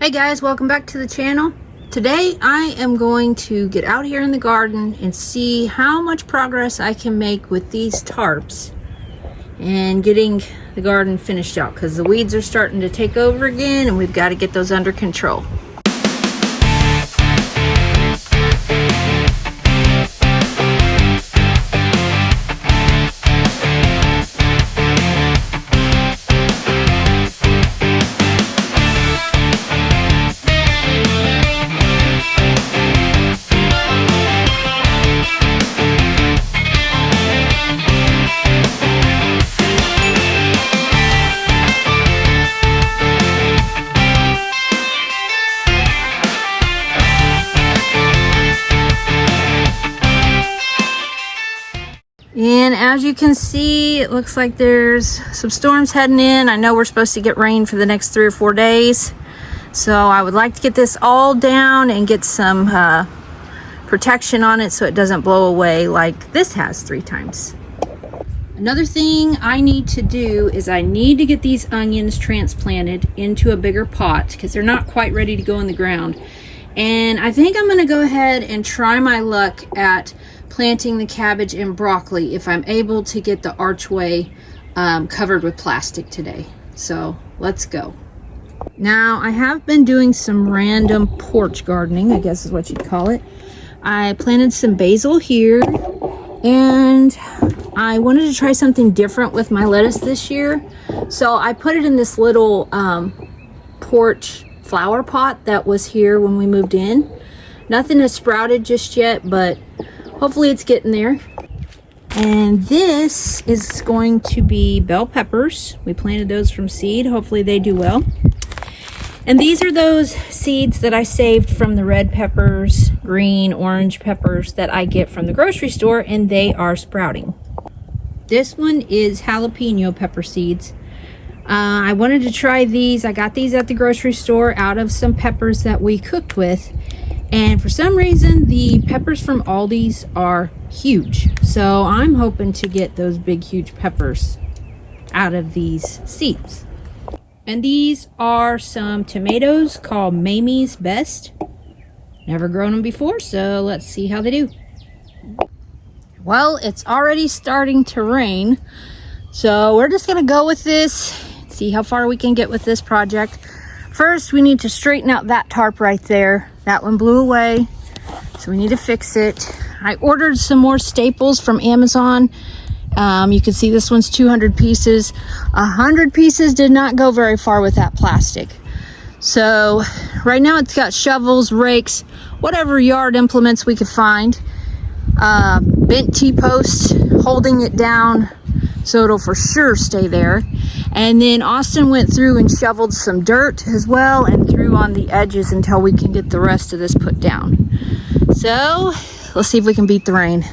Hey guys, welcome back to the channel. Today I am going to get out here in the garden and see how much progress I can make with these tarps and getting the garden finished out, because the weeds are starting to take over again and we've got to get those under control. And as you can see, it looks like there's some storms heading in. I know we're supposed to get rain for the next 3 or 4 days. So I would like to get this all down and get some protection on it so it doesn't blow away like this has 3 times. Another thing I need to do is I need to get these onions transplanted into a bigger pot because they're not quite ready to go in the ground. And I think I'm going to go ahead and try my luck at planting the cabbage and broccoli if I'm able to get the archway covered with plastic today. So let's go. Now I have been doing some random porch gardening, I guess is what you'd call it. I planted some basil here and I wanted to try something different with my lettuce this year. So I put it in this little porch flower pot that was here when we moved in. Nothing has sprouted just yet, but hopefully it's getting there. And this is going to be bell peppers. We planted those from seed. Hopefully they do well. And these are those seeds that I saved from the red peppers, green, orange peppers that I get from the grocery store, and they are sprouting. This one is jalapeno pepper seeds. I wanted to try these. I got these at the grocery store out of some peppers that we cooked with. And for some reason, the peppers from Aldi's are huge. So I'm hoping to get those big, huge peppers out of these seeds. And these are some tomatoes called Mamie's Best. Never grown them before, so let's see how they do. Well, it's already starting to rain. So we're just gonna go with this, see how far we can get with this project. First, we need to straighten out that tarp right there. That one blew away, so we need to fix it. I ordered some more staples from Amazon. You can see this one's 200 pieces. 100 pieces did not go very far with that plastic. So right now it's got shovels, rakes, whatever yard implements we could find. Bent T-posts holding it down so it'll for sure stay there. And then Austin went through and shoveled some dirt as well and threw on the edges until we can get the rest of this put down. So let's see if we can beat the rain.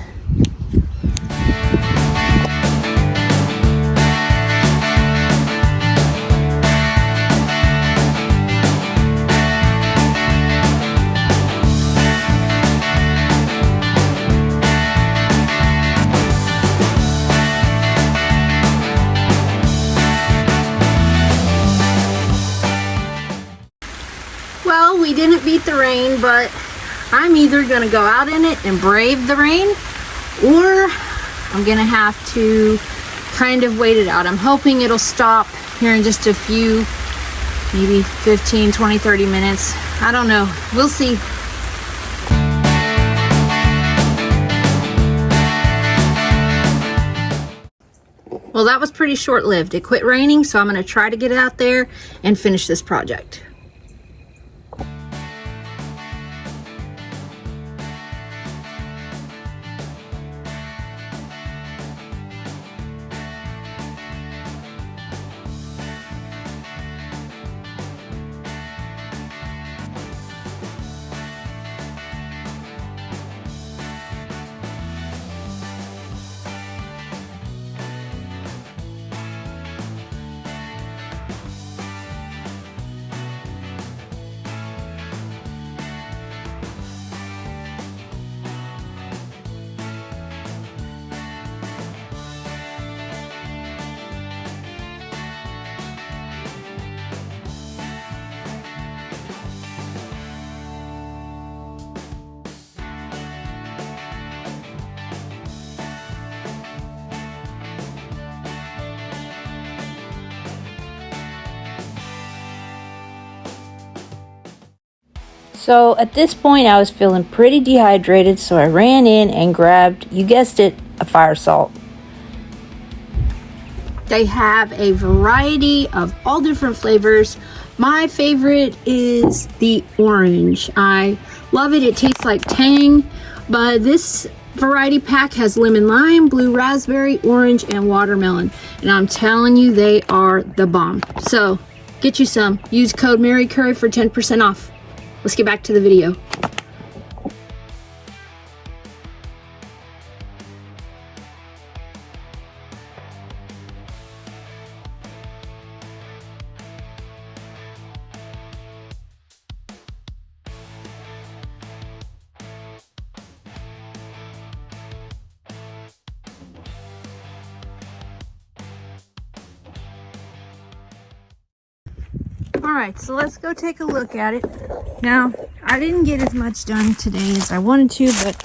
Well, we didn't beat the rain, but I'm either going to go out in it and brave the rain, or I'm going to have to kind of wait it out. I'm hoping it'll stop here in just a few, maybe 15, 20, 30 minutes. I don't know. We'll see. Well, that was pretty short-lived. It quit raining, so I'm going to try to get out there and finish this project. So at this point I was feeling pretty dehydrated, so I ran in and grabbed, you guessed it, a fire salt. They have a variety of all different flavors. My favorite is the orange. I love it. It tastes like Tang, but this variety pack has lemon lime, blue raspberry, orange, and watermelon. And I'm telling you, they are the bomb. So get you some. Use code MaryCurry for 10% off. Let's get back to the video. All right, so let's go take a look at it. Now, I didn't get as much done today as I wanted to, but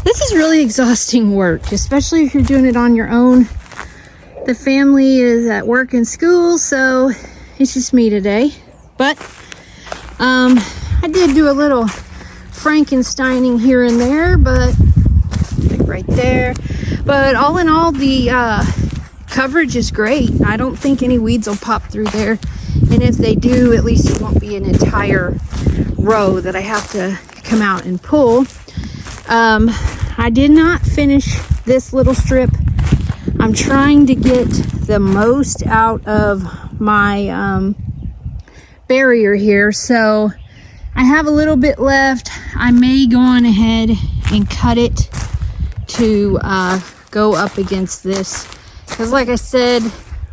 this is really exhausting work, especially if you're doing it on your own. The family is at work and school, so it's just me today. But I did do a little Frankensteining here and there, but like right there. But all in all, the coverage is great. I don't think any weeds will pop through there. And if they do, at least it won't be an entire row that I have to come out and pull. I did not finish this little strip. I'm trying to get the most out of my barrier here. So I have a little bit left. I may go on ahead and cut it to go up against this. Because like I said,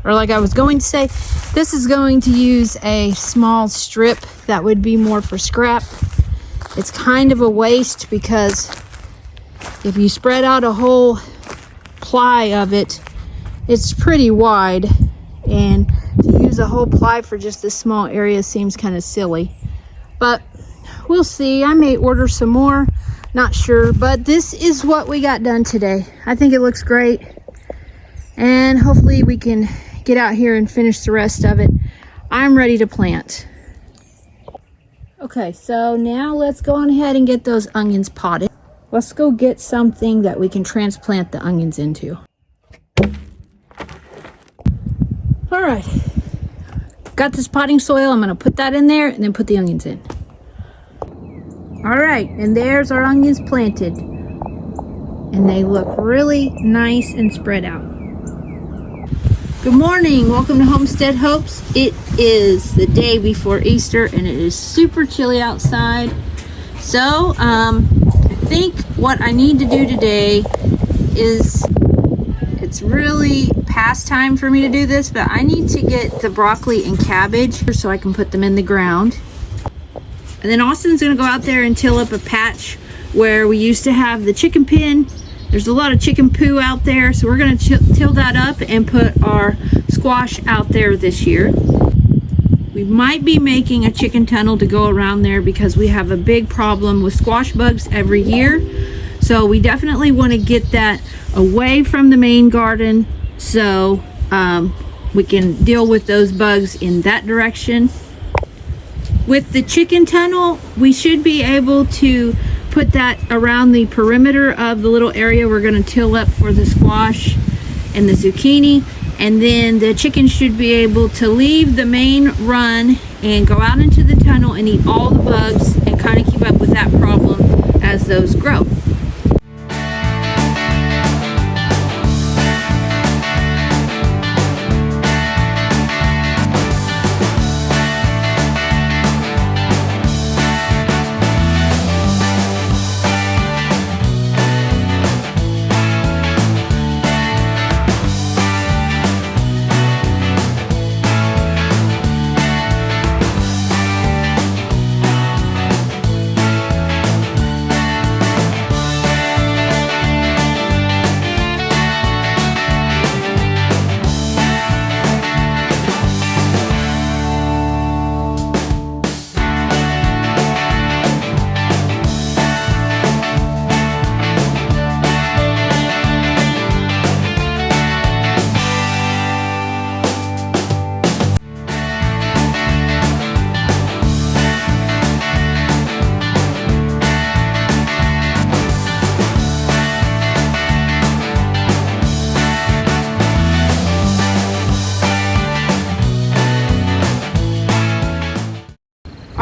or like I was going to say, this is going to use a small strip that would be more for scrap. It's kind of a waste because if you spread out a whole ply of it, it's pretty wide, and to use a whole ply for just this small area seems kind of silly. But we'll see. I may order some more, not sure, but this is what we got done today. I think it looks great, and hopefully we can get out here and finish the rest of it. I'm ready to plant. Okay, so now let's go on ahead and get those onions potted. Let's go get something that we can transplant the onions into. All right, got this potting soil. I'm gonna put that in there and then put the onions in. All right, and there's our onions planted. And they look really nice and spread out. Good morning, welcome to Homestead Hopes. It is the day before Easter and it is super chilly outside. So I think what I need to do today is, it's really past time for me to do this, but I need to get the broccoli and cabbage so I can put them in the ground. And then Austin's gonna go out there and till up a patch where we used to have the chicken pen. There's a lot of chicken poo out there, so we're going to till that up and put our squash out there this year. We might be making a chicken tunnel to go around there because we have a big problem with squash bugs every year. So we definitely want to get that away from the main garden so we can deal with those bugs in that direction. With the chicken tunnel, we should be able to put that around the perimeter of the little area we're going to till up for the squash and the zucchini, and then the chickens should be able to leave the main run and go out into the tunnel and eat all the bugs and kind of keep up with that problem as those grow.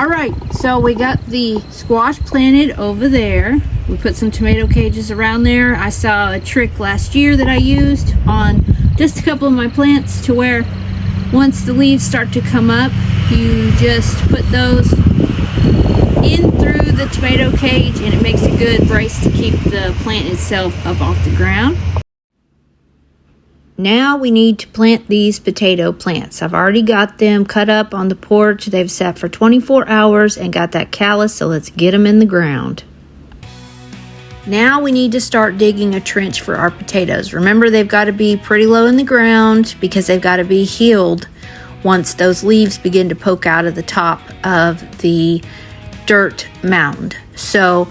All right, so we got the squash planted over there. We put some tomato cages around there. I saw a trick last year that I used on just a couple of my plants to where once the leaves start to come up, you just put those in through the tomato cage and it makes a good brace to keep the plant itself up off the ground. Now we need to plant these potato plants. I've already got them cut up on the porch. They've sat for 24 hours and got that callus, so let's get them in the ground. Now we need to start digging a trench for our potatoes. Remember, they've got to be pretty low in the ground because they've got to be healed once those leaves begin to poke out of the top of the dirt mound. So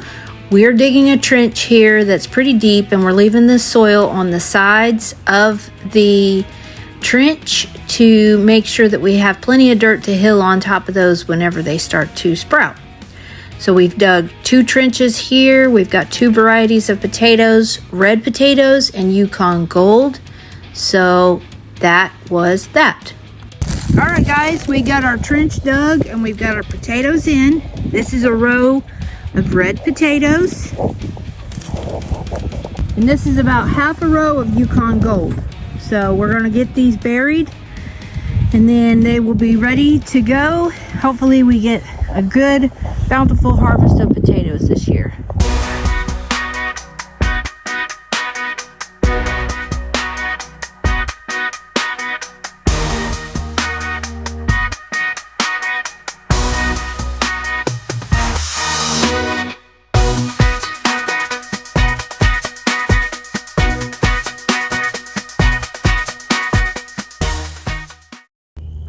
we're digging a trench here that's pretty deep, and we're leaving the soil on the sides of the trench to make sure that we have plenty of dirt to hill on top of those whenever they start to sprout. So we've dug 2 trenches here. We've got 2 varieties of potatoes, red potatoes and Yukon Gold. So that was that. All right, guys, we got our trench dug and we've got our potatoes in. This is a row of red potatoes, and this is about half a row of Yukon Gold. So we're going to get these buried and then they will be ready to go. Hopefully we get a good bountiful harvest of potatoes this year.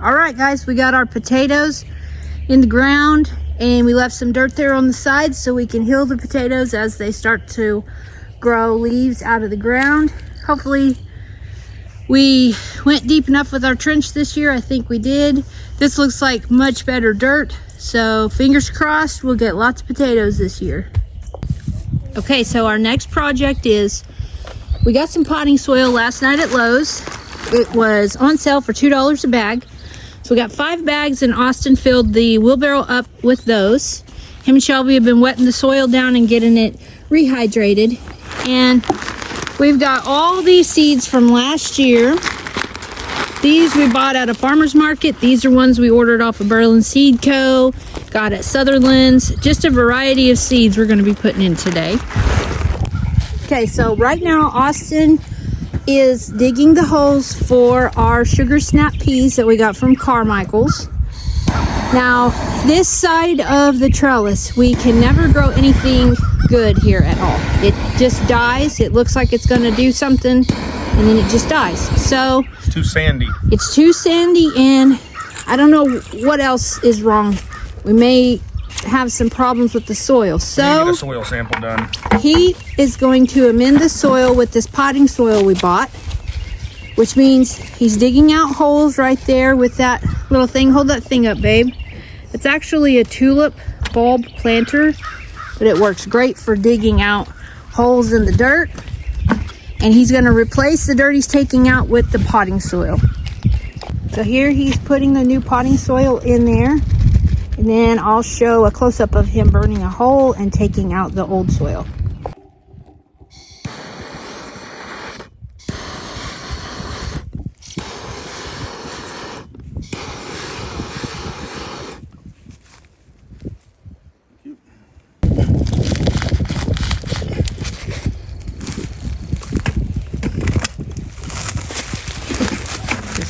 All right, guys, we got our potatoes in the ground and we left some dirt there on the sides so we can heal the potatoes as they start to grow leaves out of the ground. Hopefully we went deep enough with our trench this year. I think we did. This looks like much better dirt, so fingers crossed we'll get lots of potatoes this year. Okay, so our next project is we got some potting soil last night at Lowe's. It was on sale for $2 a bag. So we got 5 bags and Austin filled the wheelbarrow up with those. Him and Shelby have been wetting the soil down and getting it rehydrated. And we've got all these seeds from last year. These we bought at a farmer's market. These are ones we ordered off of Berlin Seed Co. Got at Sutherland's. Just a variety of seeds we're going to be putting in today. Okay, so right now Austin is digging the holes for our sugar snap peas that we got from Carmichael's. Now, this side of the trellis, we can never grow anything good here at all. It just dies. It looks like it's going to do something, and then it just dies. So it's too sandy. It's too sandy, and I don't know what else is wrong. We may have some problems with the soil. So get a soil sample done. He is going to amend the soil with this potting soil we bought, which means he's digging out holes right there with that little thing. Hold that thing up, babe. It's actually a tulip bulb planter, but it works great for digging out holes in the dirt. And he's going to replace the dirt he's taking out with the potting soil. So here he's putting the new potting soil in there. And then I'll show a close-up of him burning a hole and taking out the old soil.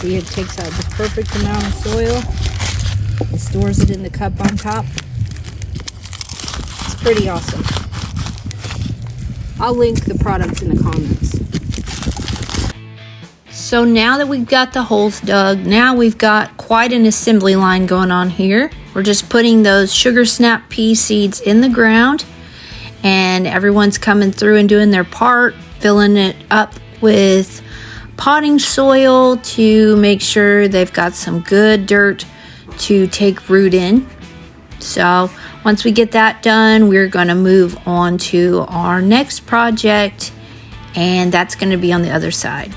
See, it takes out the perfect amount of soil. It stores it in the cup on top. It's pretty awesome. I'll link the product in the comments. So now that we've got the holes dug, now we've got quite an assembly line going on here. We're just putting those sugar snap pea seeds in the ground, and everyone's coming through and doing their part, filling it up with potting soil to make sure they've got some good dirt to take root in. So once we get that done, we're going to move on to our next project, and that's going to be on the other side.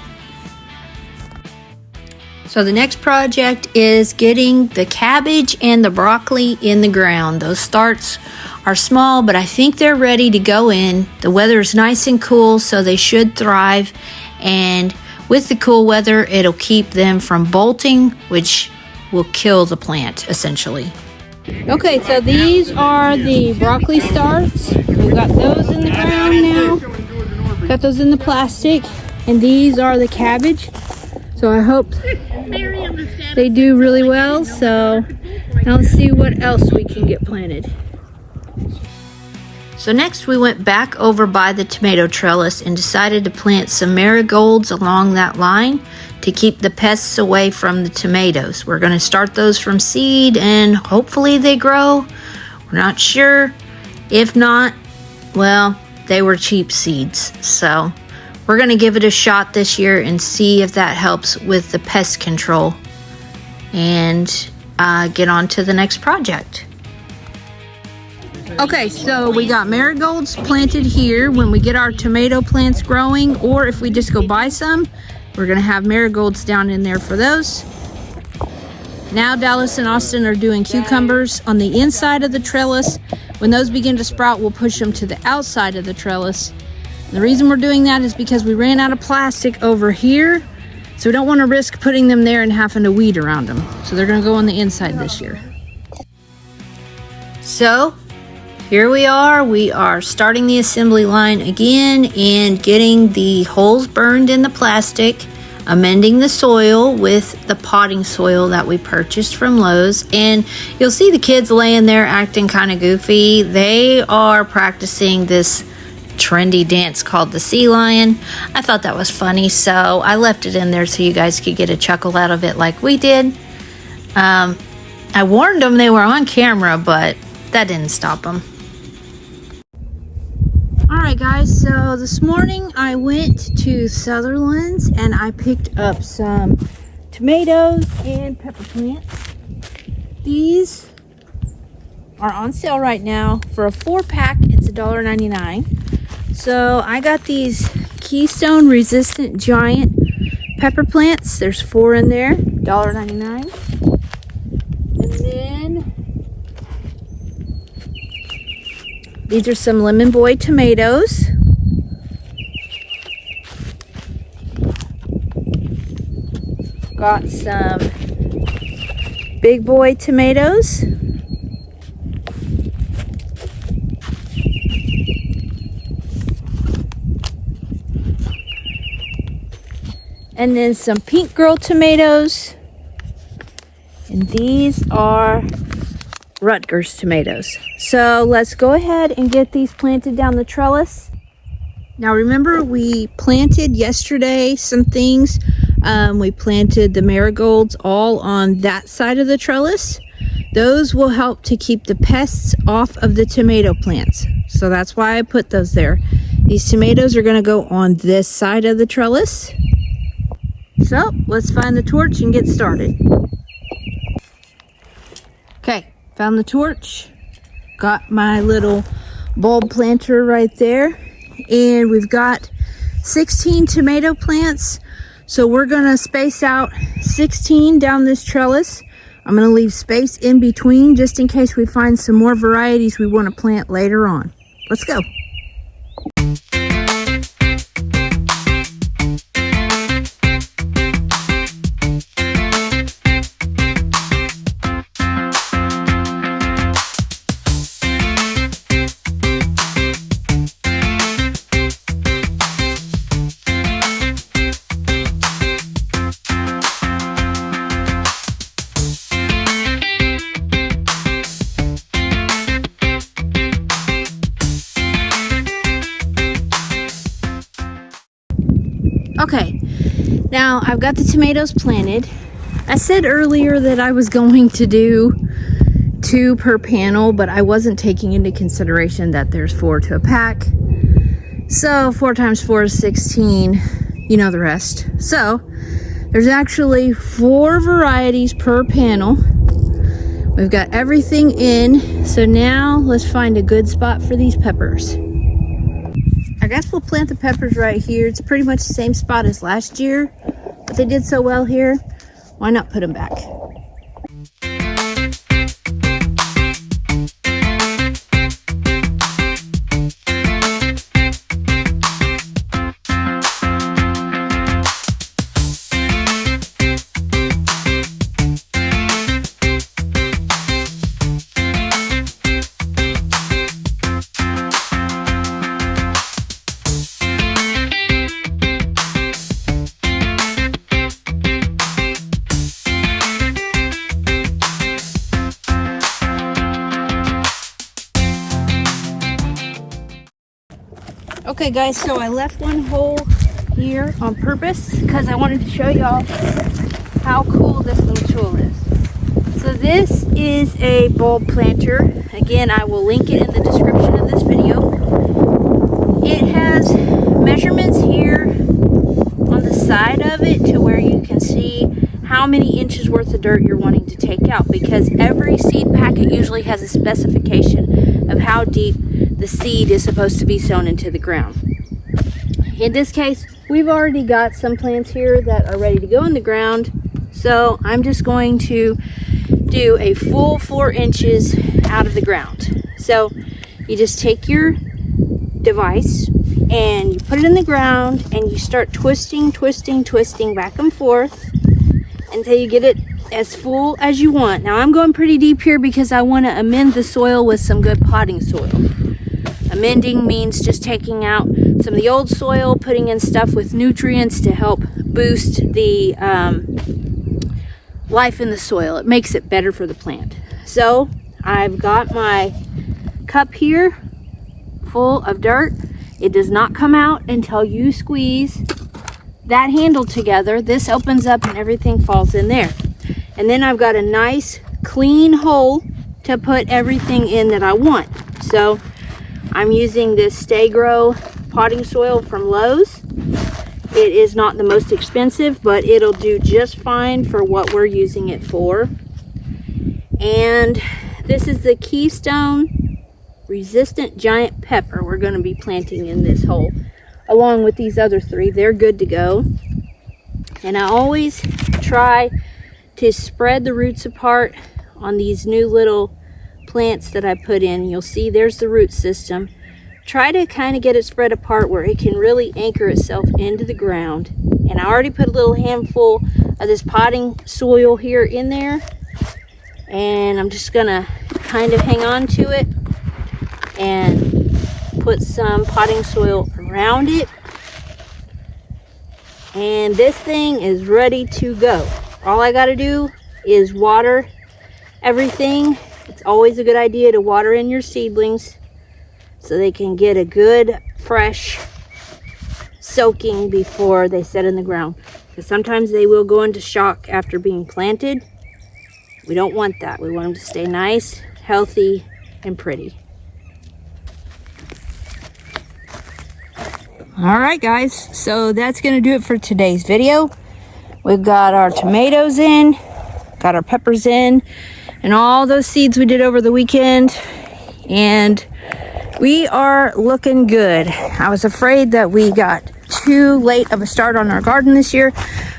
So the next project is getting the cabbage and the broccoli in the ground. Those starts are small, but I think they're ready to go in. The weather is nice and cool, so they should thrive. And with the cool weather, it'll keep them from bolting, which will kill the plant, essentially. Okay, so these are the broccoli starts. We've got those in the ground now. Got those in the plastic. And these are the cabbage. So I hope they do really well. So now let's see what else we can get planted. So next we went back over by the tomato trellis and decided to plant some marigolds along that line to keep the pests away from the tomatoes. We're going to start those from seed and hopefully they grow. We're not sure. If not, well, they were cheap seeds. So we're going to give it a shot this year and see if that helps with the pest control and get on to the next project. Okay, so we got marigolds planted here. When we get our tomato plants growing, or if we just go buy some, we're gonna have marigolds down in there for those. Now Dallas and Austin are doing cucumbers on the inside of the trellis. When those begin to sprout, we'll push them to the outside of the trellis. And the reason we're doing that is because we ran out of plastic over here, so we don't want to risk putting them there and having to weed around them. So they're gonna go on the inside this year. So here we are starting the assembly line again and getting the holes burned in the plastic, amending the soil with the potting soil that we purchased from Lowe's. And you'll see the kids laying there acting kind of goofy. They are practicing this trendy dance called the sea lion. I thought that was funny, so I left it in there so you guys could get a chuckle out of it like we did. I warned them they were on camera, but that didn't stop them. Alright guys, so this morning I went to Sutherland's and I picked up some tomatoes and pepper plants. These are on sale right now. For a 4-pack, it's $1.99. So I got these Keystone Resistant Giant pepper plants. There's 4 in there, $1.99. And then these are some Lemon Boy tomatoes. Got some Big Boy tomatoes. And then some Pink Girl tomatoes. And these are Rutgers tomatoes. So let's go ahead and get these planted down the trellis. Now remember, we planted yesterday some things. We planted the marigolds all on that side of the trellis. Those will help to keep the pests off of the tomato plants. So that's why I put those there. These tomatoes are going to go on this side of the trellis. So let's find the torch and get started. Okay, found the torch. Got my little bulb planter right there. And we've got 16 tomato plants. So we're gonna space out 16 down this trellis. I'm gonna leave space in between just in case we find some more varieties we want to plant later on. Let's go. Okay, now I've got the tomatoes planted. I said earlier that I was going to do 2 per panel, but I wasn't taking into consideration that there's 4 to a pack. So 4 times 4 is 16, you know the rest. So there's actually 4 varieties per panel. We've got everything in. So now let's find a good spot for these peppers. I guess we'll plant the peppers right here. It's pretty much the same spot as last year, but they did so well here. why not put them back? Okay guys, so I left one hole here on purpose because I wanted to show y'all how cool this little tool is. So this is a bulb planter. Again, I will link it in the description of this video. It has measurements here on the side of it to where you can see how many inches worth of dirt you're wanting to take out, because every seed packet usually has a specification of how deep the seed is supposed to be sown into the ground. In this case, we've already got some plants here that are ready to go in the ground, so I'm just going to do a full 4 inches out of the ground. So you just take your device and you put it in the ground and you start twisting back and forth until you get it as full as you want. Now I'm going pretty deep here because I want to amend the soil with some good potting soil. Amending means just taking out some of the old soil, putting in stuff with nutrients to help boost the life in the soil. It makes it better for the plant. So I've got my cup here full of dirt. It does not come out until you squeeze that handle together. This opens up and everything falls in there. And then I've got a nice clean hole to put everything in that I want. So I'm using this Sta-Green potting soil from Lowe's. It is not the most expensive, but it'll do just fine for what we're using it for. And this is the Keystone resistant giant pepper we're going to be planting in this hole, along with these other 3. They're good to go. And I always try to spread the roots apart on these new little plants that I put in. You'll see there's the root system. Try to kind of get it spread apart where it can really anchor itself into the ground. And I already put a little handful of this potting soil here in there, and I'm just gonna kind of hang on to it and put some potting soil around it, and this thing is ready to go. All I got to do is water everything. It's always a good idea to water in your seedlings so they can get a good fresh soaking before they set in the ground, because sometimes they will go into shock after being planted. We don't want that. We want them to stay nice, healthy, and pretty. All right guys, so that's gonna do it for today's video. We've got our tomatoes in, got our peppers in, and all those seeds we did over the weekend, and we are looking good. I was afraid that we got too late of a start on our garden this year,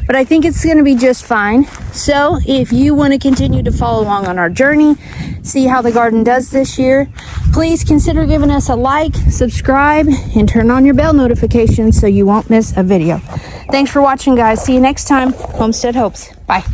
but I think it's going to be just fine. So if you want to continue to follow along on our journey, see how the garden does this year, please consider giving us a like, subscribe, and turn on your bell notifications so you won't miss a video. Thanks for watching, guys. See you next time. Homestead Hopes. Bye.